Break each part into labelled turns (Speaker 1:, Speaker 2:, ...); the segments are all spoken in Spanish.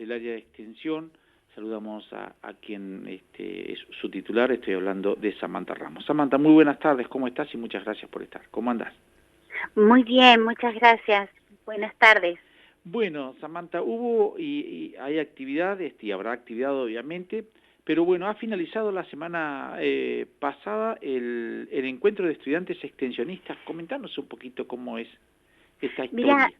Speaker 1: del área de extensión. Saludamos a quien es su titular, estoy hablando de Samantha Ramos. Samantha, muy buenas tardes, ¿cómo estás? Y muchas gracias por estar. ¿Cómo andás?
Speaker 2: Muy bien, muchas gracias. Buenas tardes.
Speaker 1: Bueno, Samantha, hubo y hay actividad, y habrá actividad obviamente, pero bueno, ha finalizado la semana pasada el encuentro de estudiantes extensionistas. Comentanos un poquito cómo es esta
Speaker 2: Mira,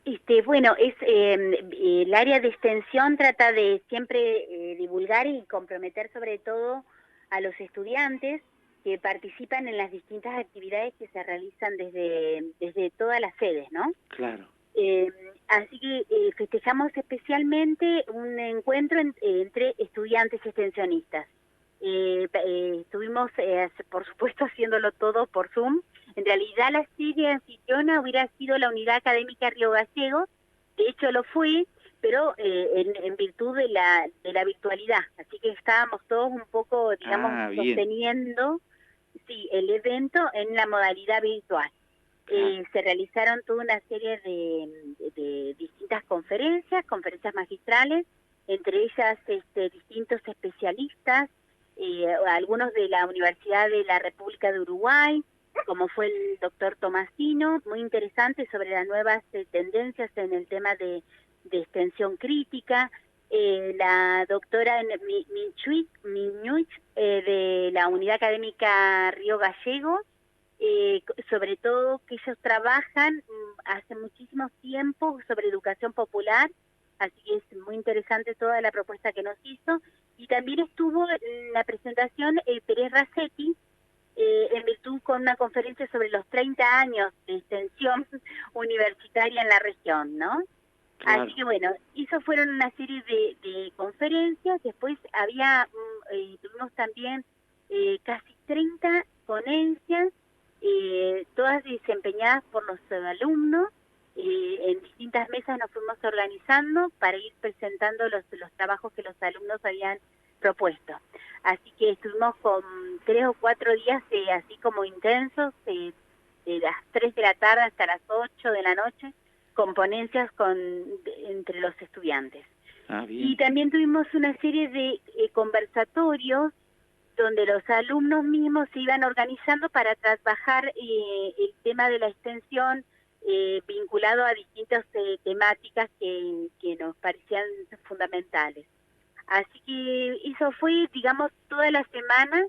Speaker 1: historia.
Speaker 2: bueno, el área de extensión trata de siempre divulgar y comprometer sobre todo a los estudiantes que participan en las distintas actividades que se realizan desde todas las sedes, ¿no?
Speaker 1: Claro.
Speaker 2: Así que festejamos especialmente un encuentro entre estudiantes extensionistas. Estuvimos, por supuesto, haciéndolo todo por Zoom. En realidad la sede anfitriona hubiera sido la Unidad Académica Río Gallegos, de hecho lo fue, pero en virtud de la virtualidad. Así que estábamos todos un poco, digamos,
Speaker 1: Bien.
Speaker 2: sosteniendo el evento en la modalidad virtual.
Speaker 1: Claro.
Speaker 2: Se realizaron toda una serie de distintas conferencias magistrales, entre ellas distintos especialistas, algunos de la Universidad de la República de Uruguay, como fue el doctor Tomasino, muy interesante sobre las nuevas tendencias en el tema de extensión crítica, la doctora Miñuich de la Unidad Académica Río Gallegos, sobre todo que ellos trabajan hace muchísimo tiempo sobre educación popular, así que es muy interesante toda la propuesta que nos hizo. Y también estuvo en la presentación Pérez Racetti, en virtud con una conferencia sobre los 30 años de extensión universitaria en la región, ¿no?
Speaker 1: Claro.
Speaker 2: Así que bueno, eso fueron una serie de conferencias. Después tuvimos también casi 30 ponencias, todas desempeñadas por los alumnos. En distintas mesas nos fuimos organizando para ir presentando los trabajos que los alumnos habían propuesto. Así que estuvimos con 3 o 4 días así como intensos, de las 3 de la tarde hasta las 8 de la noche, con ponencias entre los estudiantes.
Speaker 1: Bien.
Speaker 2: Y también tuvimos una serie de conversatorios donde los alumnos mismos se iban organizando para trabajar el tema de la extensión vinculado a distintas temáticas que nos parecían fundamentales. Así que eso fue, digamos, toda la semana,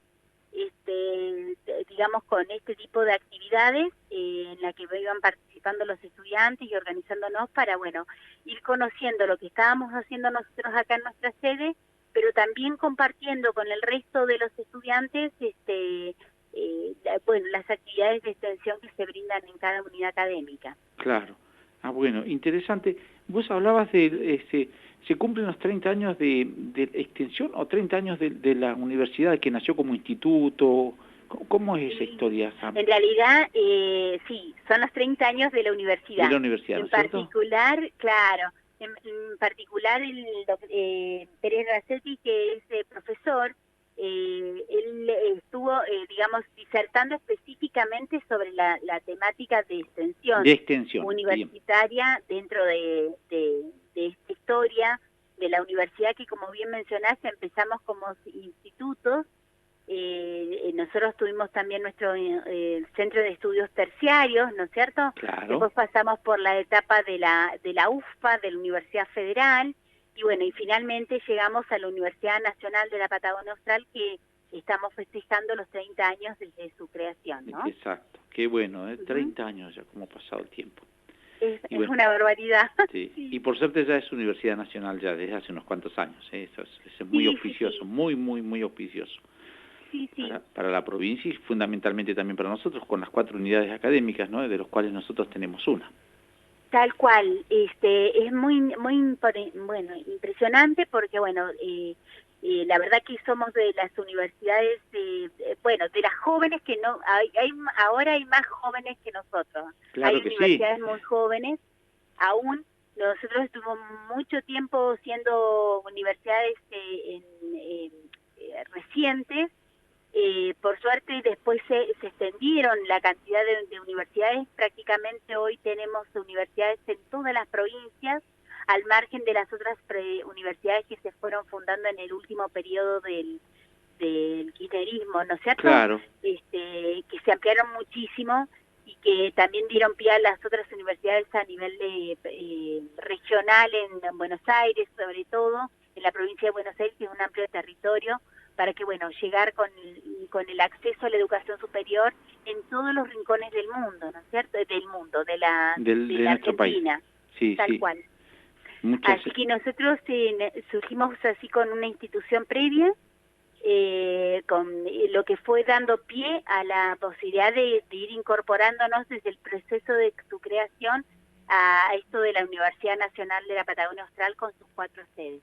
Speaker 2: digamos, con este tipo de actividades en la que iban participando los estudiantes y organizándonos para, bueno, ir conociendo lo que estábamos haciendo nosotros acá en nuestra sede, pero también compartiendo con el resto de los estudiantes, bueno, las actividades de extensión que se brindan en cada unidad académica.
Speaker 1: Claro. Bueno, interesante. Vos hablabas de, ¿se cumplen los 30 años de extensión o 30 años de la universidad que nació como instituto? ¿Cómo es esa historia, Sam?
Speaker 2: En realidad, sí, son los 30 años de la universidad.
Speaker 1: De la universidad, ¿no es cierto?
Speaker 2: Particular, claro, en particular Pérez Racetti, que es profesor, él estuvo, digamos, disertando específicamente sobre la temática de extensión universitaria dentro de esta historia de la universidad que, como bien mencionaste, empezamos como institutos. Nosotros tuvimos también nuestro centro de estudios terciarios, ¿no es cierto?
Speaker 1: Claro.
Speaker 2: Después pasamos por la etapa de la UFPA, de la Universidad Federal, y bueno, y finalmente llegamos a la Universidad Nacional de la Patagonia Austral, que estamos festejando los 30 años desde su creación, ¿no?
Speaker 1: Exacto, qué bueno, 30 años ya, como ha pasado el tiempo.
Speaker 2: Es una barbaridad.
Speaker 1: Sí. Y por suerte ya es Universidad Nacional ya desde hace unos cuantos años, eso es muy auspicioso, muy auspicioso.
Speaker 2: Sí.
Speaker 1: Para la provincia y fundamentalmente también para nosotros, con las 4 unidades académicas, ¿no? De los cuales nosotros tenemos una.
Speaker 2: Tal cual, es muy bueno, impresionante porque, bueno, la verdad que somos de las universidades, bueno, de las jóvenes que no, ahora hay más jóvenes que nosotros.
Speaker 1: Claro
Speaker 2: Hay
Speaker 1: que
Speaker 2: universidades
Speaker 1: sí.
Speaker 2: muy jóvenes, aún nosotros estuvimos mucho tiempo siendo universidades recientes. Por suerte después se extendieron la cantidad de universidades, prácticamente hoy tenemos universidades en todas las provincias, al margen de las otras universidades que se fueron fundando en el último periodo del kirchnerismo, ¿no es cierto?
Speaker 1: Claro.
Speaker 2: Que se ampliaron muchísimo y que también dieron pie a las otras universidades a nivel regional en Buenos Aires, sobre todo en la provincia de Buenos Aires, que es un amplio territorio, para que, bueno, llegar con el acceso a la educación superior en todos los rincones del mundo, ¿no es cierto? Del mundo, de la Argentina,
Speaker 1: sí,
Speaker 2: tal cual.
Speaker 1: Muchas...
Speaker 2: Así que nosotros surgimos así con una institución previa, con lo que fue dando pie a la posibilidad de ir incorporándonos desde el proceso de su creación a esto de la Universidad Nacional de la Patagonia Austral con sus 4 sedes.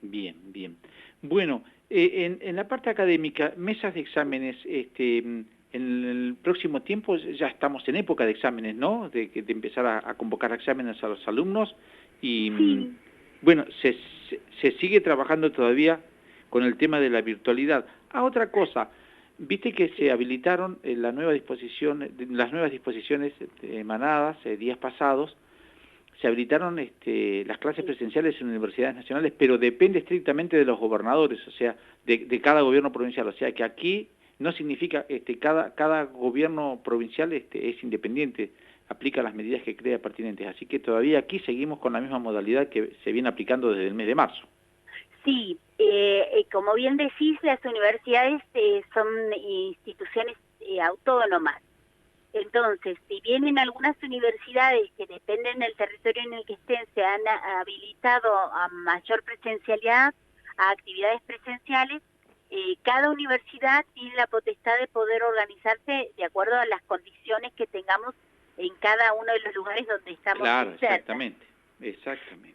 Speaker 1: Bien, bien. Bueno, en la parte académica, mesas de exámenes, en el próximo tiempo ya estamos en época de exámenes, ¿no? De empezar a convocar exámenes a los alumnos y,
Speaker 2: sí.
Speaker 1: Bueno, se sigue trabajando todavía con el tema de la virtualidad. Otra cosa, viste que se habilitaron las nuevas disposiciones emanadas días pasados. Se habilitaron las clases presenciales en universidades nacionales, pero depende estrictamente de los gobernadores, o sea, de cada gobierno provincial. O sea, que aquí no significa, cada gobierno provincial es independiente, aplica las medidas que crea pertinentes. Así que todavía aquí seguimos con la misma modalidad que se viene aplicando desde el mes de marzo.
Speaker 2: Sí, como bien decís, las universidades son instituciones autónomas. Entonces, si bien en algunas universidades que dependen del territorio en el que estén se han habilitado a mayor presencialidad, a actividades presenciales, cada universidad tiene la potestad de poder organizarse de acuerdo a las condiciones que tengamos en cada uno de los lugares donde estamos.
Speaker 1: Claro,
Speaker 2: cerca.
Speaker 1: Exactamente.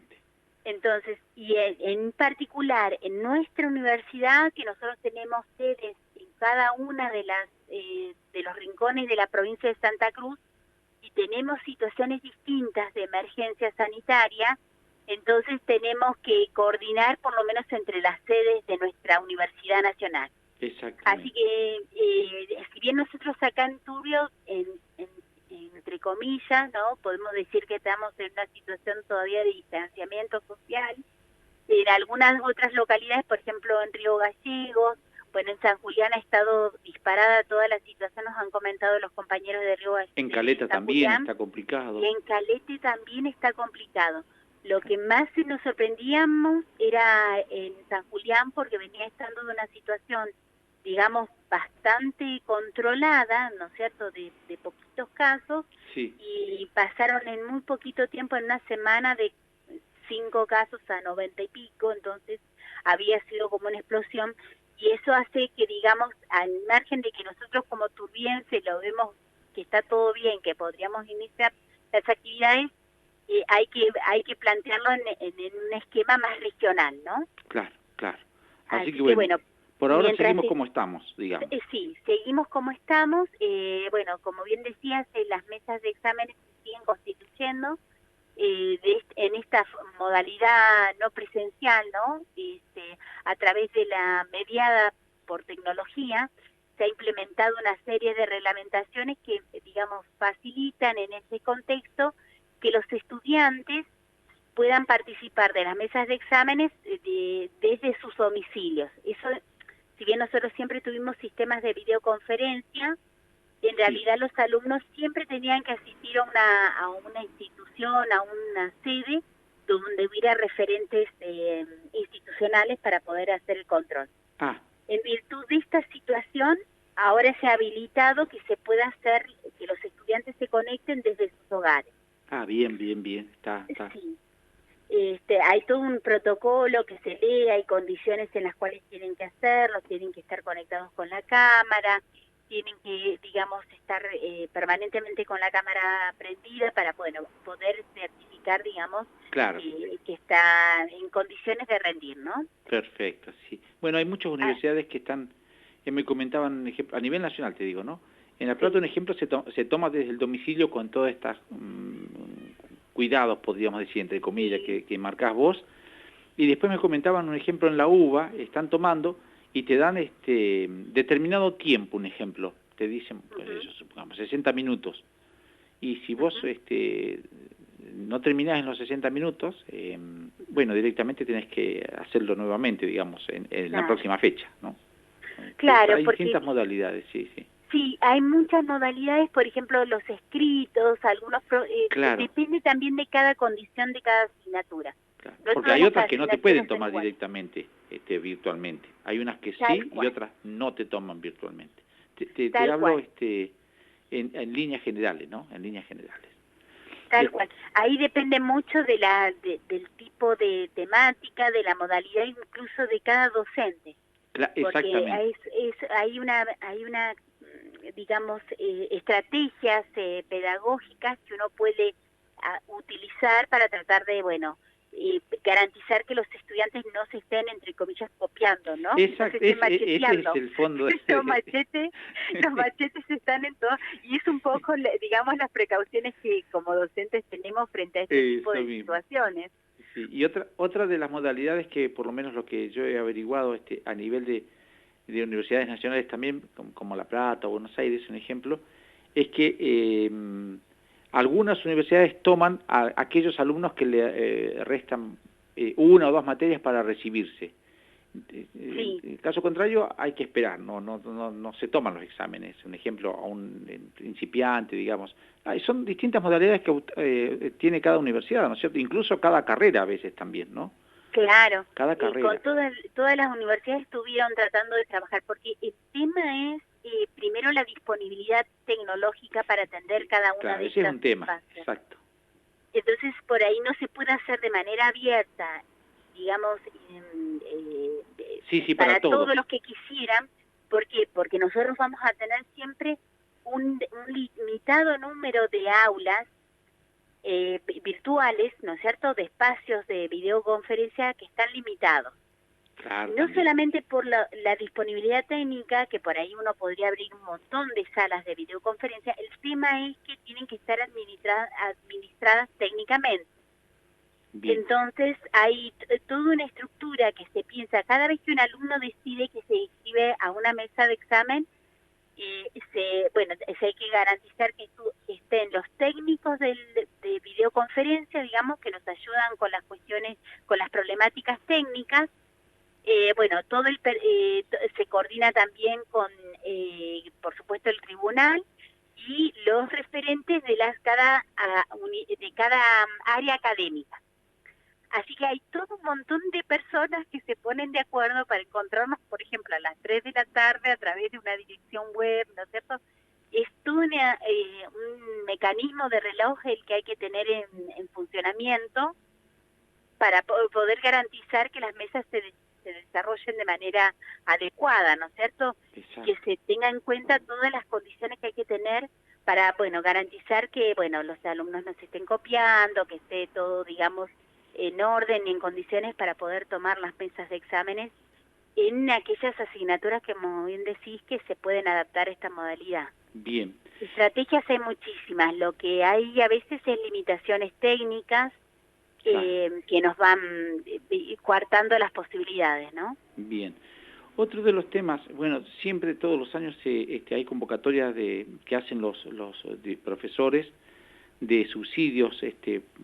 Speaker 2: Entonces, y en particular en nuestra universidad, que nosotros tenemos sedes en cada una de los rincones de la provincia de Santa Cruz, y tenemos situaciones distintas de emergencia sanitaria, entonces tenemos que coordinar por lo menos entre las sedes de nuestra Universidad Nacional.
Speaker 1: Exactamente.
Speaker 2: Así que, si bien nosotros acá en Turbio, entre comillas, ¿no? Podemos decir que estamos en una situación todavía de distanciamiento social. En algunas otras localidades, por ejemplo en Río Gallegos, bueno, en San Julián ha estado disparada toda la situación, nos han comentado los compañeros de Río Gallegos.
Speaker 1: En Caleta también está complicado.
Speaker 2: Y en Calete también está complicado. Lo que más nos sorprendíamos era en San Julián, porque venía estando de una situación, digamos, bastante controlada, ¿no es cierto?, de poquitos casos,
Speaker 1: sí.
Speaker 2: Y pasaron en muy poquito tiempo, en una semana, de 5 casos a 90 y pico, entonces había sido como una explosión, y eso hace que, digamos, al margen de que nosotros como turbienses lo vemos que está todo bien, que podríamos iniciar las actividades, hay que plantearlo en un esquema más regional, ¿no?
Speaker 1: Claro.
Speaker 2: Así que bueno,
Speaker 1: por ahora seguimos como estamos, digamos.
Speaker 2: Sí, seguimos como estamos. Bueno, como bien decías, las mesas de exámenes se siguen constituyendo en esta modalidad no presencial, ¿no? A través de la mediada por tecnología, se ha implementado una serie de reglamentaciones que, digamos, facilitan en ese contexto que los estudiantes puedan participar de las mesas de exámenes desde sus domicilios. Eso, si bien nosotros siempre tuvimos sistemas de videoconferencia, en realidad los alumnos siempre tenían que asistir a una institución, a una sede, donde hubiera referentes institucionales para poder hacer el control. En virtud de esta situación, ahora se ha habilitado que se pueda hacer, que los estudiantes se conecten desde sus hogares.
Speaker 1: Bien, está.
Speaker 2: Sí. Hay todo un protocolo que se lee, hay condiciones en las cuales tienen que hacerlo, tienen que estar conectados con la cámara, tienen que, digamos, estar permanentemente con la cámara prendida para, bueno, poder certificar, digamos,
Speaker 1: claro,
Speaker 2: que está en condiciones de rendir, ¿no?
Speaker 1: Perfecto, sí. Bueno, hay muchas universidades que están, me comentaban, a nivel nacional te digo, ¿no? En La Plata, un ejemplo, se toma desde el domicilio con todas estas cuidados, podríamos decir, entre comillas, que marcás vos, y después me comentaban un ejemplo en la UBA, están tomando y te dan determinado tiempo, un ejemplo, te dicen, pues eso, supongamos, 60 minutos, y si vos no terminás en los 60 minutos, bueno, directamente tenés que hacerlo nuevamente, digamos, en la próxima fecha, ¿no?
Speaker 2: Claro,
Speaker 1: hay
Speaker 2: porque
Speaker 1: distintas modalidades, sí.
Speaker 2: sí, hay muchas modalidades, por ejemplo, los escritos, algunos
Speaker 1: Claro.
Speaker 2: depende también de cada condición de cada asignatura.
Speaker 1: Claro.
Speaker 2: No
Speaker 1: Porque
Speaker 2: todas
Speaker 1: hay
Speaker 2: las
Speaker 1: otras que no te pueden
Speaker 2: asignaturas son
Speaker 1: tomar
Speaker 2: iguales.
Speaker 1: directamente, virtualmente. Hay unas que
Speaker 2: Tal
Speaker 1: sí y
Speaker 2: cual.
Speaker 1: otras no te toman virtualmente. Te
Speaker 2: Tal
Speaker 1: hablo
Speaker 2: cual.
Speaker 1: en líneas generales, ¿no? En líneas generales.
Speaker 2: Tal cual. Ahí depende mucho de del tipo de temática, de la modalidad, incluso de cada docente. Porque
Speaker 1: Exactamente.
Speaker 2: hay una digamos, estrategias pedagógicas que uno puede utilizar para tratar de, bueno, garantizar que los estudiantes no se estén, entre comillas, copiando, ¿no? No se
Speaker 1: Exacto,
Speaker 2: estén
Speaker 1: ese es
Speaker 2: macheteando.
Speaker 1: el fondo.
Speaker 2: Los machetes están en todo, y es un poco, digamos, las precauciones que como docentes tenemos frente a este tipo
Speaker 1: Eso
Speaker 2: de
Speaker 1: mismo.
Speaker 2: situaciones.
Speaker 1: Sí. Y otra de las modalidades que, por lo menos lo que yo he averiguado a nivel de universidades nacionales también, como La Plata o Buenos Aires, un ejemplo, es que algunas universidades toman a aquellos alumnos que le restan una o dos materias para recibirse.
Speaker 2: Sí.
Speaker 1: En caso contrario, hay que esperar, no se toman los exámenes. Un ejemplo, a un principiante, digamos. Son distintas modalidades que tiene cada universidad, ¿no es cierto? Incluso cada carrera a veces también, ¿no?
Speaker 2: Claro,
Speaker 1: Cada
Speaker 2: con
Speaker 1: carrera.
Speaker 2: todas las universidades estuvieron tratando de trabajar, porque el tema es primero la disponibilidad tecnológica para atender cada una
Speaker 1: Claro,
Speaker 2: de
Speaker 1: ese es
Speaker 2: estas
Speaker 1: un tema,
Speaker 2: fases.
Speaker 1: exacto.
Speaker 2: Entonces, por ahí no se puede hacer de manera abierta, digamos,
Speaker 1: Sí, para
Speaker 2: para
Speaker 1: todos.
Speaker 2: todos los que quisieran. ¿Por qué? Porque nosotros vamos a tener siempre un limitado número de aulas virtuales, ¿no es cierto?, de espacios de videoconferencia que están limitados.
Speaker 1: Claro,
Speaker 2: No
Speaker 1: también.
Speaker 2: solamente por la disponibilidad técnica, que por ahí uno podría abrir un montón de salas de videoconferencia, el tema es que tienen que estar administradas técnicamente.
Speaker 1: Bien.
Speaker 2: Entonces hay toda una estructura que se piensa, cada vez que un alumno decide que se inscribe a una mesa de examen, se hay que garantizar que estén los técnicos de videoconferencia, digamos, que nos ayudan con las cuestiones, con las problemáticas técnicas. Todo se coordina también con, por supuesto, el tribunal y los referentes de cada área académica. Así que hay todo un montón de personas que se ponen de acuerdo para encontrarnos, por ejemplo, a las 3 de la tarde a través de una dirección web, ¿no es cierto? Es todo un mecanismo de reloj el que hay que tener en funcionamiento para poder garantizar que las mesas se desarrollen de manera adecuada, ¿no es cierto?
Speaker 1: Exacto.
Speaker 2: Que se tenga en cuenta todas las condiciones que hay que tener para, garantizar que, los alumnos no se estén copiando, que esté todo, digamos, en orden y en condiciones para poder tomar las mesas de exámenes en aquellas asignaturas que, como bien decís, que se pueden adaptar a esta modalidad.
Speaker 1: Bien.
Speaker 2: Estrategias hay muchísimas, lo que hay a veces es limitaciones técnicas que nos van coartando las posibilidades, ¿no?
Speaker 1: Bien. Otro de los temas, bueno, siempre todos los años hay convocatorias que hacen los profesores de subsidios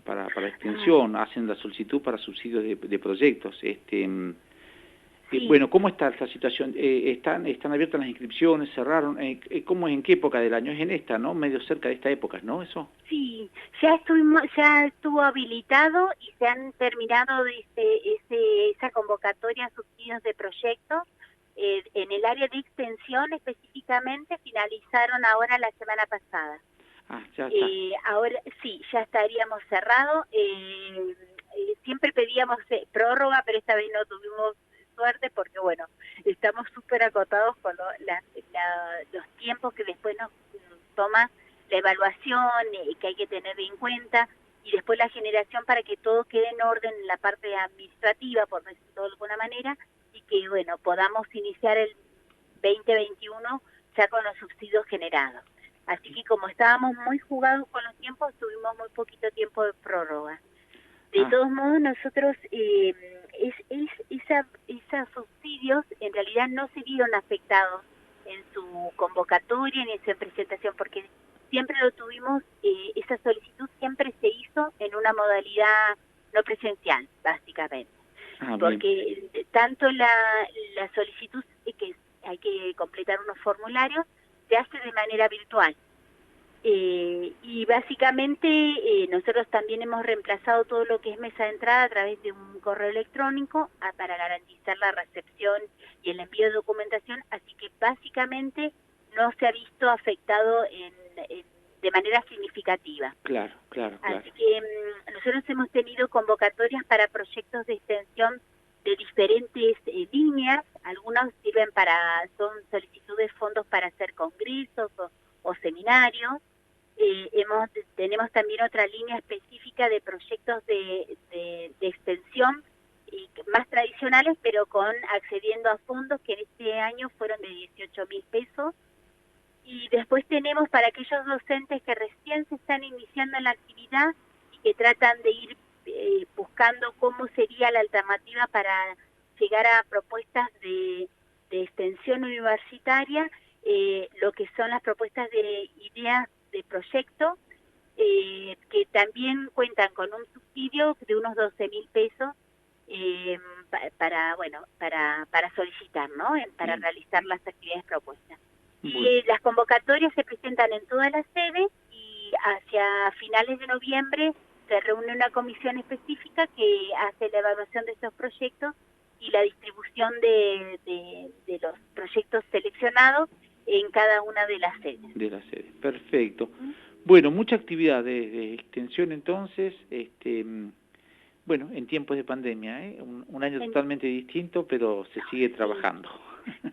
Speaker 1: para extensión, hacen la solicitud para subsidios de proyectos.
Speaker 2: Sí.
Speaker 1: Bueno, ¿cómo está esta situación? ¿Están abiertas las inscripciones? ¿Cerraron? ¿Cómo es? ¿En qué época del año? Es en esta, ¿no? Medio cerca de esta época, ¿no? ¿Eso?
Speaker 2: Sí, ya estuvo habilitado y se han terminado esa convocatoria a subsidios de proyectos. En el área de extensión específicamente finalizaron ahora la semana pasada.
Speaker 1: Ya está.
Speaker 2: Ahora sí, ya estaríamos cerrados. Siempre pedíamos prórroga, pero esta vez no tuvimos suerte porque, estamos súper acotados con los tiempos que después nos toma la evaluación que hay que tener en cuenta, y después la generación para que todo quede en orden en la parte administrativa, por decirlo de alguna manera, y que, podamos iniciar el 2021 ya con los subsidios generados. Así que como estábamos muy jugados con los tiempos, tuvimos muy poquito tiempo de prórroga. De todos modos, nosotros, esos subsidios en realidad no se vieron afectados en su convocatoria ni en su presentación, porque siempre lo tuvimos, esa solicitud siempre se hizo en una modalidad no presencial, básicamente. Porque tanto la solicitud que hay que completar unos formularios se hace de manera virtual. Y básicamente nosotros también hemos reemplazado todo lo que es mesa de entrada a través de un correo electrónico para garantizar la recepción y el envío de documentación, así que básicamente no se ha visto afectado de manera significativa.
Speaker 1: Claro.
Speaker 2: Así que nosotros hemos tenido convocatorias para proyectos de extensión de diferentes líneas, algunos sirven son solicitudes de fondos para hacer congresos o seminarios. Tenemos también otra línea específica de proyectos de extensión más tradicionales, pero accediendo a fondos que en este año fueron de 18.000 pesos. Y después tenemos para aquellos docentes que recién se están iniciando en la actividad y que tratan de ir buscando cómo sería la alternativa para llegar a propuestas de extensión universitaria, lo que son las propuestas de ideas de proyecto, que también cuentan con un subsidio de unos 12.000 pesos para solicitar, ¿no? Para realizar las actividades propuestas. Y las convocatorias se presentan en todas las sedes y hacia finales de noviembre se reúne una comisión específica que hace la evaluación de estos proyectos y la distribución de los proyectos seleccionados en cada una de las sedes.
Speaker 1: Perfecto. Bueno, mucha actividad de extensión entonces, bueno, en tiempos de pandemia, un año totalmente distinto, pero se sigue trabajando.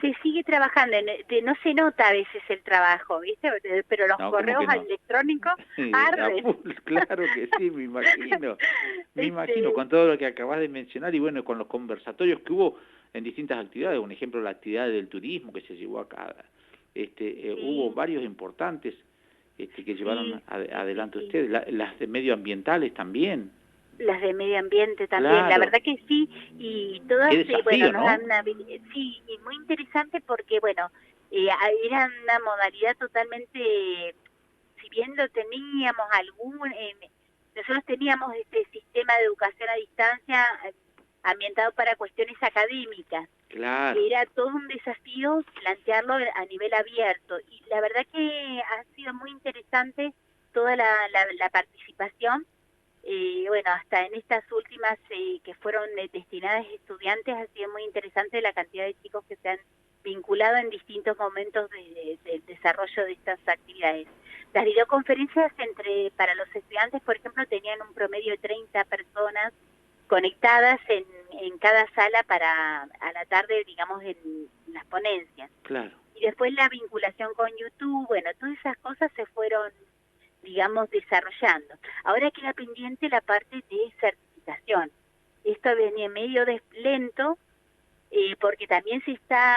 Speaker 2: Se sigue trabajando, no se nota a veces el trabajo, ¿viste? Pero los correos electrónicos arden.
Speaker 1: Claro que sí, me imagino, con todo lo que acabas de mencionar y bueno, con los conversatorios que hubo en distintas actividades, un ejemplo, la actividad del turismo que se llevó acá, hubo varios importantes que llevaron adelante ustedes, las de medioambientales también.
Speaker 2: Las de medio ambiente también, la verdad que sí, y todas,
Speaker 1: desafío, ¿no?
Speaker 2: Sí, y muy interesante porque, bueno, era una modalidad totalmente, si bien lo teníamos nosotros teníamos este sistema de educación a distancia ambientado para cuestiones académicas.
Speaker 1: Claro.
Speaker 2: Era todo un desafío plantearlo a nivel abierto, y la verdad que ha sido muy interesante toda la participación. Bueno, hasta en estas últimas que fueron destinadas a estudiantes, ha sido muy interesante la cantidad de chicos que se han vinculado en distintos momentos del desarrollo de estas actividades. Las videoconferencias para los estudiantes, por ejemplo, tenían un promedio de 30 personas conectadas en cada sala a la tarde, digamos, en las ponencias.
Speaker 1: Claro.
Speaker 2: Y después la vinculación con YouTube, bueno, todas esas cosas se fueron, digamos, desarrollando. Ahora queda pendiente la parte de certificación. Esto venía medio lento, porque también se está,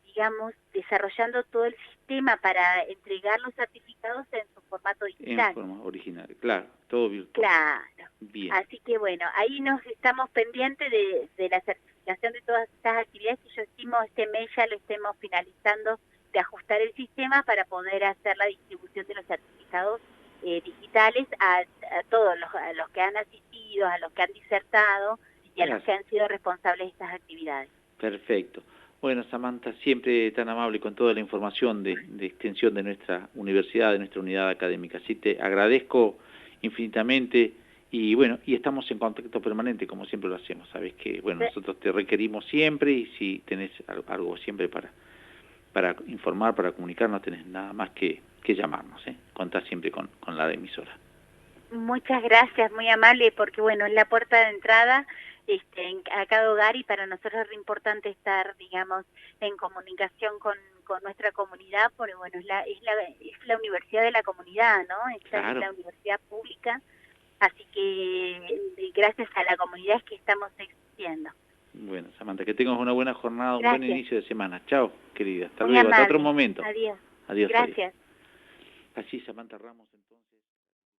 Speaker 2: digamos, desarrollando todo el sistema para entregar los certificados en su formato digital.
Speaker 1: En forma original, claro, todo virtual.
Speaker 2: Claro.
Speaker 1: Bien.
Speaker 2: Así que bueno, ahí nos estamos pendientes de la certificación de todas estas actividades, y yo estimo este mes ya lo estemos finalizando de ajustar el sistema para poder hacer la distribución de los certificados digitales a todos los que han asistido, a los que han disertado y a los que han sido responsables de estas actividades.
Speaker 1: Perfecto. Bueno, Samantha, siempre tan amable con toda la información de extensión de nuestra universidad, de nuestra unidad académica. Así te agradezco infinitamente y bueno, y estamos en contacto permanente como siempre lo hacemos. Sabes que, bueno, nosotros te requerimos siempre y si tenés algo siempre para informar, para comunicar, no tenés nada más que llamarnos, contás siempre con la emisora.
Speaker 2: Muchas gracias, muy amable, porque bueno, es la puerta de entrada a cada hogar, y para nosotros es importante estar, digamos, en comunicación con nuestra comunidad, porque bueno, es la universidad de la comunidad, ¿no? Esta es la universidad pública, así que gracias a la comunidad es que estamos existiendo.
Speaker 1: Bueno, Samantha, que tengas una buena jornada, un buen inicio de semana. Chao, querida. Hasta
Speaker 2: muy
Speaker 1: luego,
Speaker 2: amable.
Speaker 1: hasta otro momento.
Speaker 2: Adiós.
Speaker 1: Adiós.
Speaker 2: Gracias.
Speaker 1: Así, Samantha Ramos, entonces.